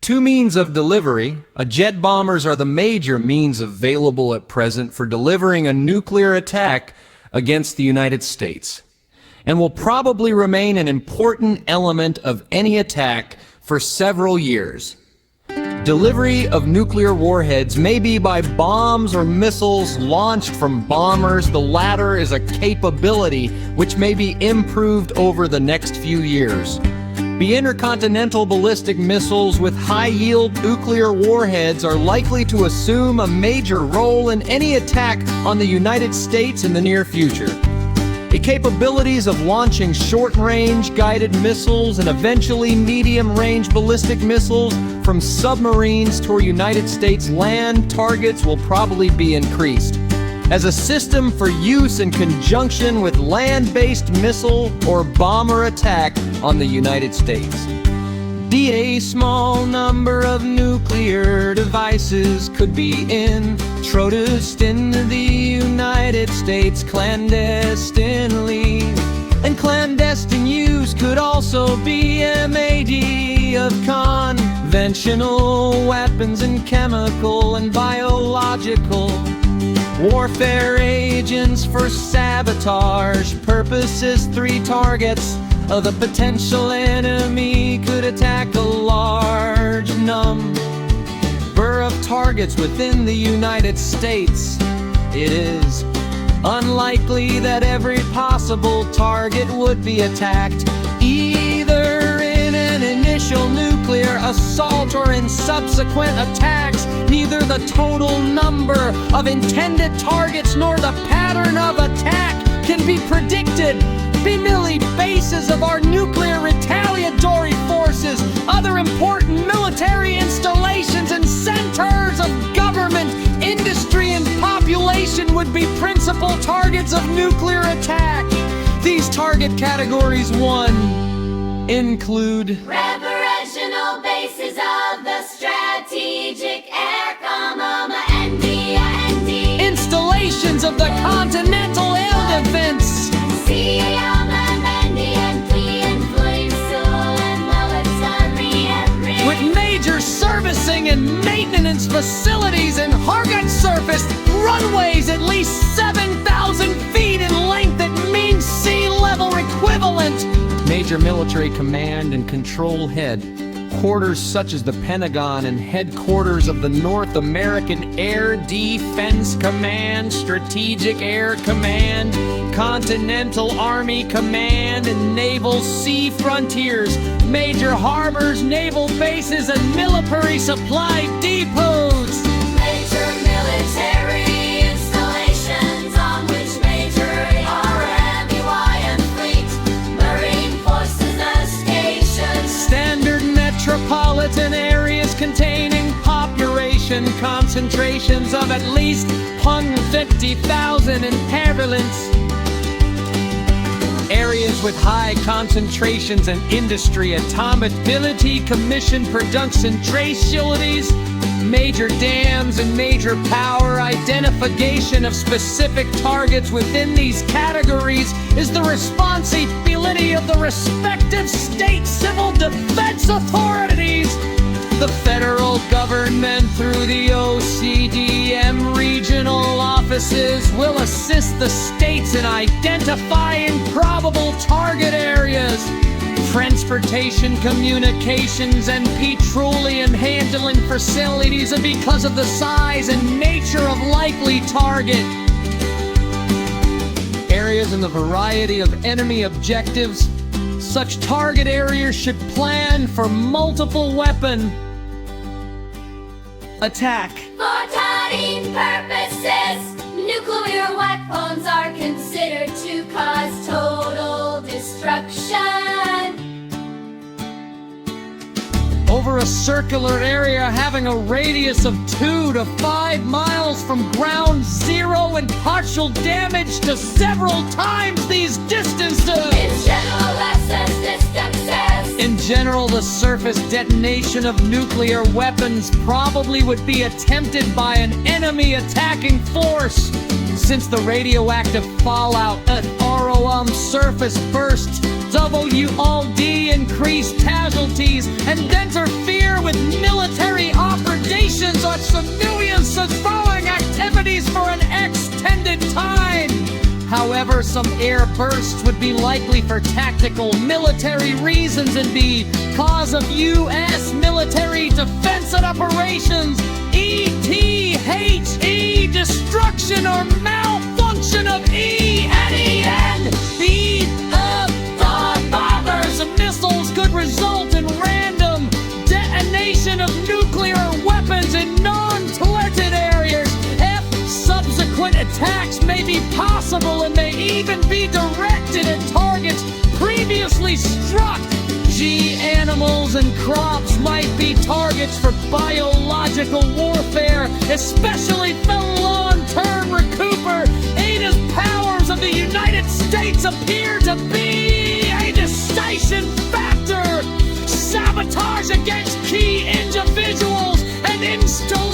Two means of delivery. Jet bombers are the major means available at present for delivering a nuclear attack against the United States, and will probably remain an important element of any attack for several years. Delivery of nuclear warheads may be by bombs or missiles launched from bombers. The latter is a capability which may be improved over the next few years. The intercontinental ballistic missiles with high-yield nuclear warheads are likely to assume a major role in any attack on the United States in the near future. The capabilities of launching short-range guided missiles and eventually medium-range ballistic missiles from submarines toward United States land targets will probably be increased as a system for use in conjunction with land-based missile or bomber attack on the United States. A small number of nuclear devices could be introduced into the United States clandestinely, and clandestine use could also be made of conventional weapons and chemical and biological warfare agents for sabotage purposes. 3 targets of the potential enemy could attack a large number of targets within the United States. It is unlikely that every possible target would be attacked, either in an initial nuclear assault or in subsequent attacks. Neither the total number of intended targets nor the pattern of attack can be predicted. Merely bases of our nuclear retaliatory forces, other important military installations, and centers of government, industry, and population would be principal targets of nuclear attack. These target categories 1 include Reverential bases of the Strategic Air Command, installations of the Continental Air Defense, with major servicing and maintenance facilities and target surface runways at least 7,000 feet in length at mean sea level equivalent. Major military command and control headquarters such as the Pentagon and headquarters of the North American Air Defense Command, Strategic Air Command, Continental Army Command, and Naval Sea Frontiers, major harbors, naval bases, and military supply depots. Major military installations on which major RMUI and fleet marine forces are stationed. Standard metropolitan areas containing population concentrations of at least 150,000 inhabitants. Areas with high concentrations and industry, automobili commission production facilities, major dams, and major power. Identification of specific targets within these categories is the responsibility of the respective state civil defense authorities. The federal government, through the OCDM regional offices, will assist the states in identifying probable target areas. Transportation, communications, and petroleum handling facilities are because of the size and nature of likely target. Areas and the variety of enemy objectives. Such target areas should plan for multiple weapon attack. For targeting purposes, nuclear weapons are considered to cause total destruction. Over a circular area having a radius of 2 to 5 miles from ground zero and partial damage to several times these distances. In general, the surface detonation of nuclear weapons probably would be attempted by an enemy attacking force, since the radioactive fallout at ROM surface bursts WLD increased casualties and interfere with military some nuisance throwing activities for an extended time. However, some air bursts would be likely for tactical military reasons and be cause of U.S. military defense and operations, ETHE, destruction or malfunction of ENEN. The bombers and missiles could result in random detonation of nuclear weapons in non-threatened areas. Subsequent attacks may be possible and may even be directed at targets previously struck. G, animals and crops might be targets for biological warfare, especially the long-term recuperative powers of the United States appear to be a decisive factor. Sabotage against key individuals and installations